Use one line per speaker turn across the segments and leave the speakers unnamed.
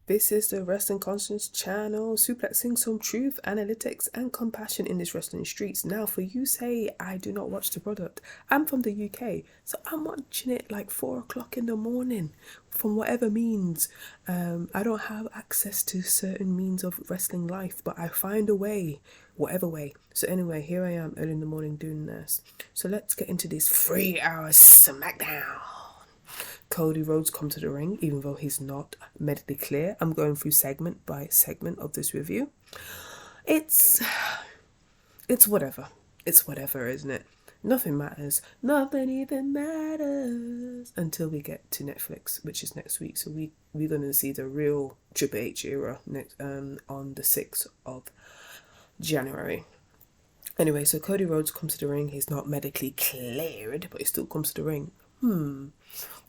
This is the Wrestling Conscience channel, suplexing some truth, analytics, and compassion in this wrestling streets. Now, for you say I do not watch the product, I'm from the UK, so I'm watching it like 4 o'clock in the morning, from whatever means. I don't have access to certain means of wrestling life, but I find a way, whatever way. So anyway, here I am early in the morning doing this. So let's get into this 3 hour Smackdown. Cody Rhodes come to the ring, even though he's not medically clear. I'm going through segment by segment of this review. It's whatever. It's whatever, isn't it? Nothing matters. Nothing even matters until we get to Netflix, which is next week. So we're gonna see the real Triple H era next on the 6th of January. Anyway, so Cody Rhodes comes to the ring. He's not medically cleared, but he still comes to the ring.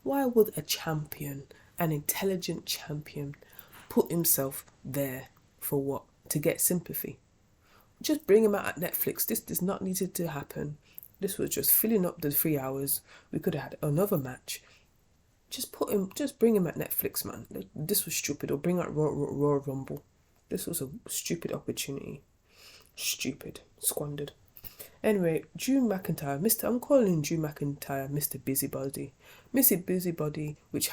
Why would a champion, an intelligent champion, put himself there for what? To get sympathy? Just bring him out at Netflix. This does not need to happen. This was just filling up the 3 hours. We could have had another match. Just bring him at Netflix, man. This was stupid. Or bring out Royal Rumble. This was a stupid opportunity. Stupid. Squandered. Anyway, Drew McIntyre, I'm calling him Drew McIntyre, Mr. Busybody. Mr. Busybody, which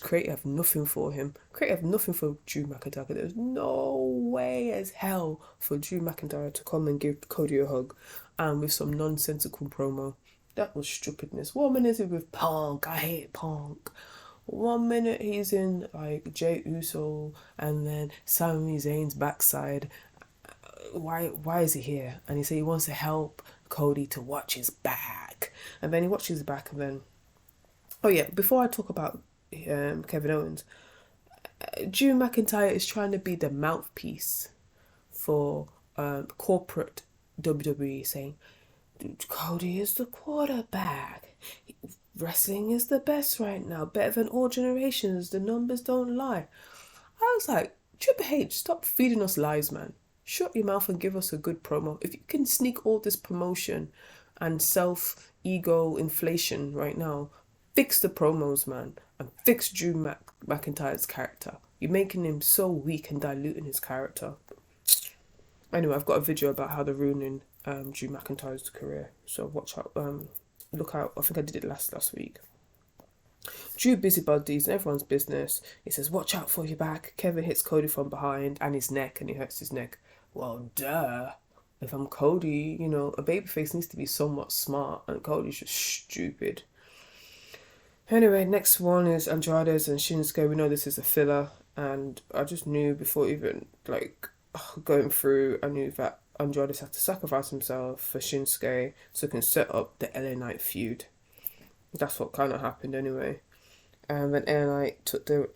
creative have nothing for him. Creative have nothing for Drew McIntyre. There's no way as hell for Drew McIntyre to come and give Cody a hug and with some nonsensical promo. That was stupidness. 1 minute he's with Punk, I hate Punk. 1 minute he's in like Jey Uso and then Sami Zayn's backside. Why is he here? And he said he wants to help Cody to watch his back. And then he watches his back and then... Oh yeah, before I talk about Kevin Owens, Drew McIntyre is trying to be the mouthpiece for corporate WWE, saying, Cody is the quarterback. Wrestling is the best right now. Better than all generations. The numbers don't lie. I was like, Triple H, stop feeding us lies, man. Shut your mouth and give us a good promo. If you can sneak all this promotion and self-ego inflation right now, fix the promos, man. And fix Drew McIntyre's character. You're making him so weak and diluting his character. Anyway, I've got a video about how they're ruining Drew McIntyre's career. So watch out. Look out. I think I did it last week. Drew busybodies in everyone's business. He says, watch out for your back. Kevin hits Cody from behind and his neck, and he hurts his neck. Well, duh. If I'm Cody, a babyface needs to be somewhat smart, and Cody's just stupid. Anyway, next one is Andrade's and Shinsuke. We know this is a filler, and I just knew before even, going through, I knew that Andrade had to sacrifice himself for Shinsuke so he can set up the LA Knight feud. That's what kind of happened anyway. And then LA Knight took the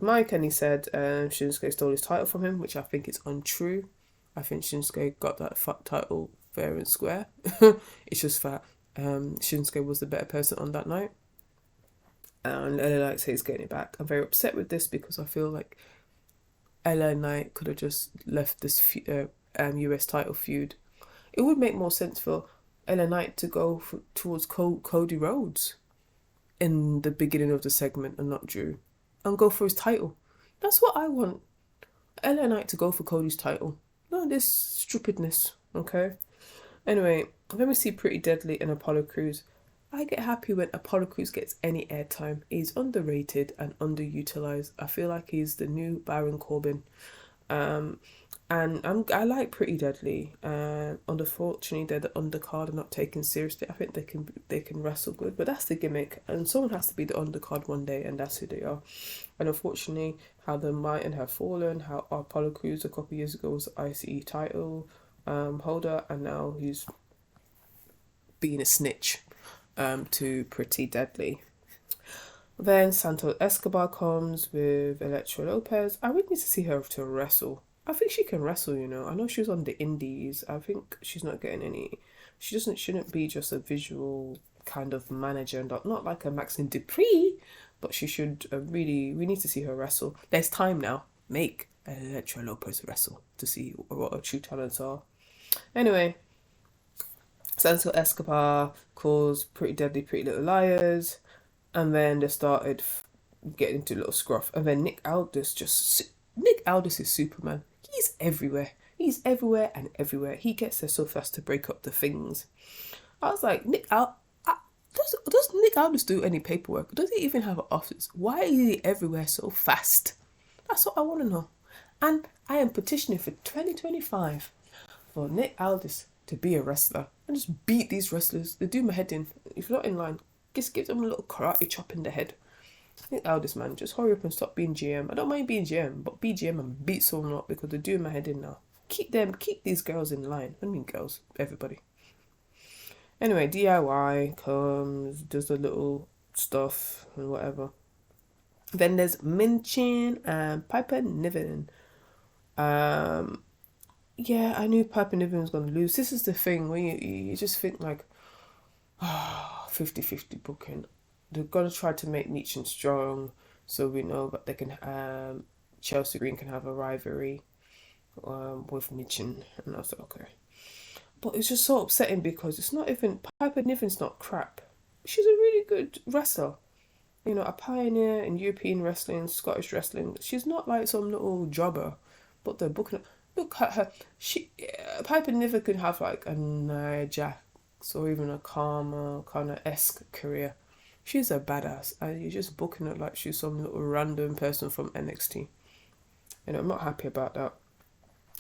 mic and he said Shinsuke stole his title from him, which I think is untrue. I think Shinsuke got that title fair and square. It's just that Shinsuke was the better person on that night. And LA Knight says he's getting it back. I'm very upset with this because I feel like LA Knight could have just left this US title feud. It would make more sense for LA Knight to go towards Cody Rhodes in the beginning of the segment and not Drew. And go for his title. That's what I want. LA Knight to go for Cody's title. Not this stupidness, okay? Anyway, then we see Pretty Deadly and Apollo Crews. I get happy when Apollo Crews gets any airtime. He's underrated and underutilized. I feel like he's the new Baron Corbin. And I like Pretty Deadly. Unfortunately, they're the undercard and not taken seriously. I think they can wrestle good, but that's the gimmick. And someone has to be the undercard one day, and that's who they are. And unfortunately, how the Might have fallen. How Apollo Crews a couple of years ago was the ICE title holder, and now he's being a snitch to Pretty Deadly. Then Santos Escobar comes with Elektra Lopez. I really need to see her to wrestle. I think she can wrestle, I know she was on the indies. I think she's not getting any... shouldn't be just a visual kind of manager, not like a Maxine Dupree, but she should we need to see her wrestle. There's time now. Make Elektra Lopez wrestle to see what her true talents are. Anyway, Santos Escobar calls Pretty Deadly Pretty Little Liars, and then they started get into a little scruff, and then Nick Aldis is Superman. He's everywhere. He's everywhere and everywhere. He gets there so fast to break up the things. I was like, does Nick Aldis do any paperwork? Does he even have an office? Why is he everywhere so fast? That's what I want to know. And I am petitioning for 2025 for Nick Aldis to be a wrestler and just beat these wrestlers. They do my head in. If you're not in line, just give them a little karate chop in the head. Nick Aldis, man, just hurry up and stop being GM. I don't mind being GM, but be GM and beat someone up because they're doing my head in now. Keep these girls in line. I mean girls, everybody. Anyway, DIY comes, does the little stuff and whatever. Then there's Minchin and Piper Niven. Yeah, I knew Piper Niven was going to lose. This is the thing where you just think like, 50-50 booking. They're going to try to make Michin strong so we know that they can, Chelsea Green can have a rivalry with Michin. And I was like, okay. But it's just so upsetting because it's not even, Piper Niven's not crap. She's a really good wrestler. You know, a pioneer in European wrestling, Scottish wrestling. She's not like some little jobber, but they're booking her. Look at her. Piper Niven could have like a Nia Jax or even a Karma kind of esque career. She's a badass, and you're just booking her like she's some little random person from NXT. And I'm not happy about that.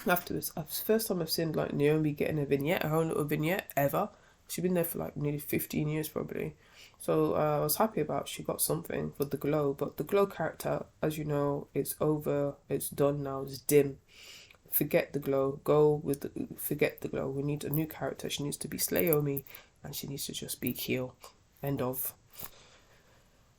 After this, first time I've seen like Naomi getting a vignette, her own little vignette ever. She's been there for like nearly 15 years probably. So I was happy about she got something for the Glow. But the Glow character, as you know, it's over, it's done now, it's dim. Forget the Glow. Forget the Glow. We need a new character. She needs to be Slayomi and she needs to just be heel. End of.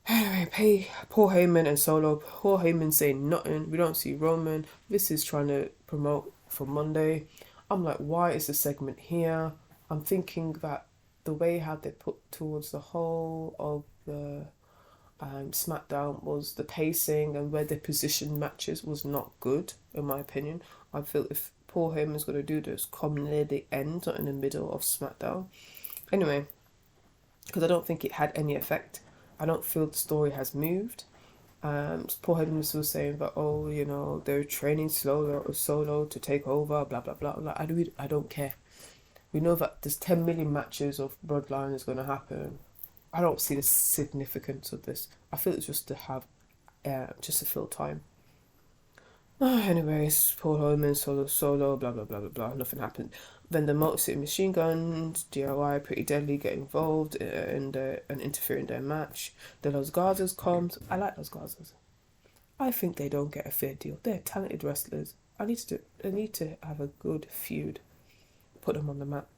Anyway, Paul Heyman and Solo. Paul Heyman saying nothing. We don't see Roman. This is trying to promote for Monday. I'm like, why is the segment here? I'm thinking that the way how they put towards the whole of the Smackdown was the pacing and where they positioned matches was not good, in my opinion. I feel if Paul Heyman's going to do this, come near the end, not in the middle of Smackdown. Anyway, because I don't think it had any effect. I don't feel the story has moved. Paul Heyman was still saying that, oh, you know, they're training Solo to take over, blah, blah, blah. Like, I don't care. We know that there's 10 million matches of Bloodline is going to happen. I don't see the significance of this. I feel it's just to have, just to fill time. Anyways, Paul Heyman, Solo, blah, blah, blah, blah, blah. Nothing happened. Then the Motor City Machine Guns, DIY, Pretty Deadly get involved and interfere in their match. The Los Garzas comes. I like Los Garzas. I think they don't get a fair deal. They're talented wrestlers. I need to have a good feud. Put them on the map.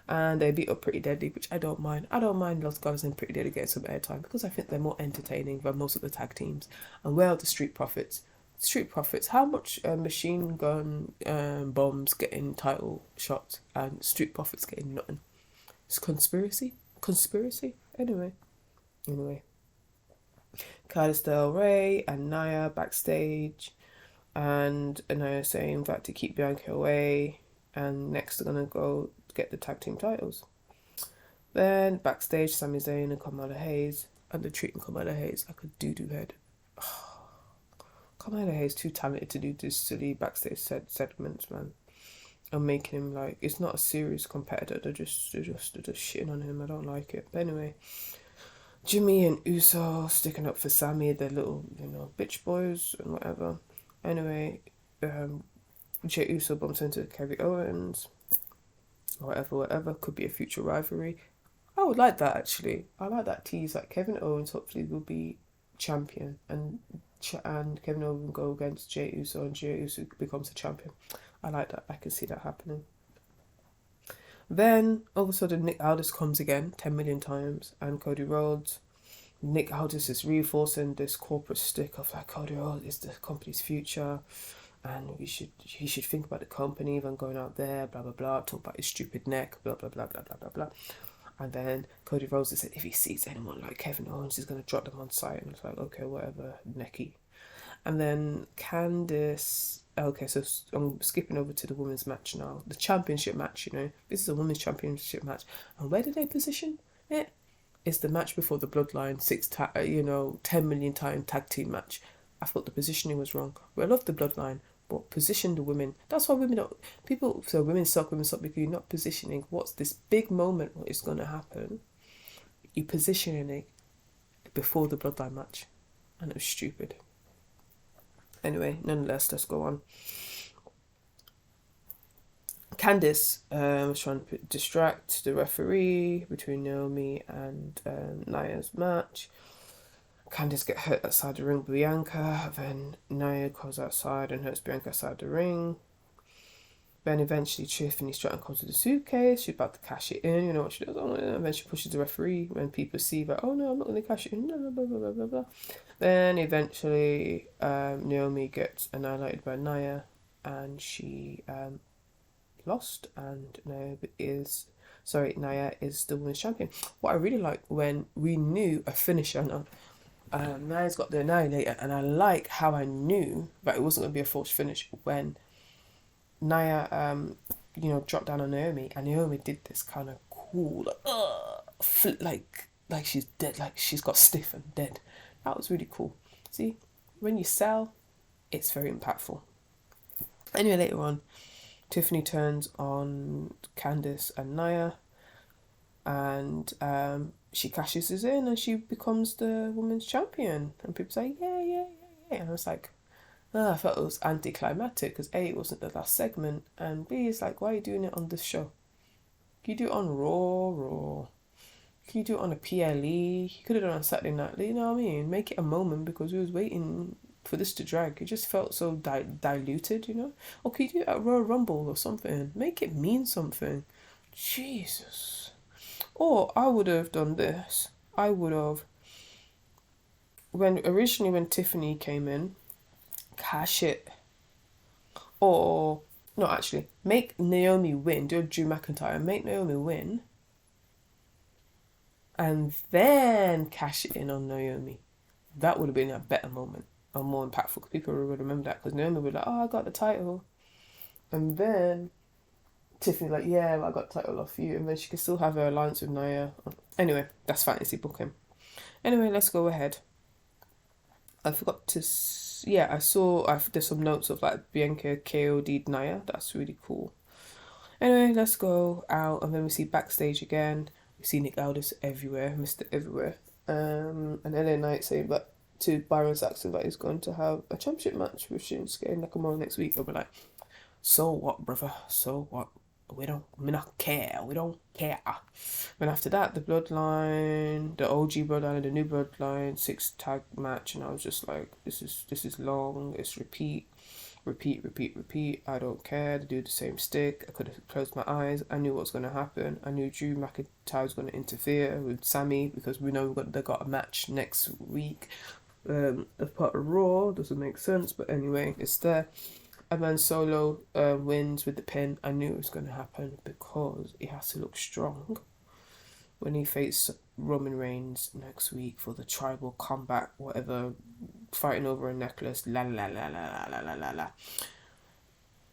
And they beat up Pretty Deadly, which I don't mind. I don't mind Los Garzas and Pretty Deadly getting some airtime because I think they're more entertaining than most of the tag teams. And where are the Street Profits? Street Profits, how much machine gun bombs getting title shots and Street Profits getting nothing? It's conspiracy? Anyway. Candice Ray and Nia backstage and Nia saying that to keep Bianca away and next they're going to go get the tag team titles. Then backstage, Sami Zayn and Kamala Hayes and they're treating Kamala Hayes like a doo-doo head. Kamala Hayes too talented to do this silly backstage segments, man. And making him like it's not a serious competitor. They're just shitting on him. I don't like it. But anyway, Jimmy and Uso sticking up for Sammy. They're little, bitch boys and whatever. Anyway, Jey Uso bumps into Kevin Owens. Whatever. Could be a future rivalry. I would like that actually. I like that tease. Like Kevin Owens hopefully will be champion and Kevin Owens will go against Jey Uso and Jey Uso becomes a champion. I like that. I can see that happening. Then all of a sudden Nick Aldis comes again 10 million times and Cody Rhodes. Nick Aldis is reinforcing this corporate stick of like Cody Rhodes is the company's future and he should think about the company than going out there, blah blah blah, talk about his stupid neck, blah blah blah blah blah blah blah. And then Cody Rhodes said if he sees anyone like Kevin Owens, he's going to drop them on sight. And it's like, okay, whatever, necky. And then Candice... Okay, so I'm skipping over to the women's match now. The championship match, This is a women's championship match. And where did they position it? It's the match before the Bloodline 10 million time tag team match. I thought the positioning was wrong. Well, I love the Bloodline, but position the women. That's why women don't. People so women suck because you're not positioning. What's this big moment? What is going to happen? You positioning it before the Bloodline match, and it was stupid. Anyway, nonetheless, let's go on. Candice was trying to distract the referee between Naomi and Nia's match. Candice get hurt outside the ring with Bianca. Then Nia goes outside and hurts Bianca outside the ring. Then eventually Tiffany Stratton comes with the suitcase. She's about to cash it in. You know what she does? And then she pushes the referee when people see that, oh no, I'm not going to cash it in. Blah, blah, blah, blah, blah, blah. Then eventually Naomi gets annihilated by Nia and she lost, and Nia is the women's champion. What I really like when we knew a finisher, Nia's got the annihilator, and I like how I knew that it wasn't going to be a forced finish when Nia dropped down on Naomi, and Naomi did this kind of cool like she's dead, like she's got stiff and dead. That was really cool. See, when you sell, it's very impactful. Anyway, later on, Tiffany turns on Candice and Nia, and she cashes us in and she becomes the women's champion. And people say, yeah. And I was like, I felt it was anticlimactic because A, it wasn't the last segment, and B, it's like, why are you doing it on this show? Can you do it on Raw? Can you do it on a PLE? You could have done it on Saturday Night, you know what I mean? Make it a moment because we was waiting for this to drag. It just felt so diluted, you know? Or can you do it at Royal Rumble or something? Make it mean something. Jesus. Or I would have done this. I would have, when Tiffany came in, cash it. Or, no, actually, make Naomi win. Do a Drew McIntyre. Make Naomi win. And then cash it in on Naomi. That would have been a better moment. Or more impactful, because people would remember that. Because Naomi would be like, oh, I got the title. And then Tiffany like, yeah, I got the title off you. And then she could still have her alliance with Nia. Anyway, that's fantasy booking. Anyway, let's go ahead. I forgot to... Yeah, there's some notes of like Bianca KO'd Nia. That's really cool. Anyway, let's go out. And then we see backstage again. We see Nick Aldis everywhere. Mr. Everywhere. And LA Knight saying that to Byron Saxton that he's going to have a championship match with Shinsuke Nakamura next week. I'll be like, so what, brother? So what? We don't care. And after that, the Bloodline, the OG Bloodline and the new Bloodline 6 tag match, and I was just like, this is long. It's repeat. I don't care. They do the same stick. I could have closed my eyes. I knew what was going to happen. I knew Drew McIntyre was going to interfere with Sammy because we know they got a match next week. As part of Raw, doesn't make sense, but anyway, it's there. And then Solo wins with the pin. I knew it was going to happen because he has to look strong when he faces Roman Reigns next week for the tribal combat, whatever, fighting over a necklace. La la la la la la la la.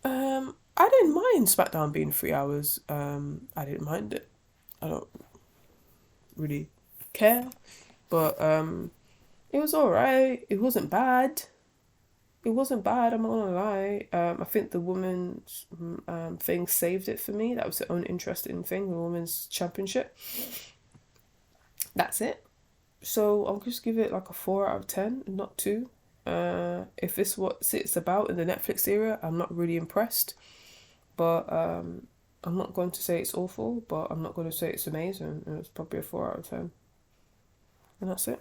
I didn't mind SmackDown being 3 hours. I didn't mind it. I don't really care, but it was alright. It wasn't bad. I'm not gonna lie. I think the women's thing saved it for me. That was the only interesting thing, the women's championship. That's it. So I'll just give it like a 4 out of 10, not 2. If this is what it's about in the Netflix era, I'm not really impressed. But I'm not going to say it's awful, but I'm not going to say it's amazing. It's probably a 4 out of 10. And that's it.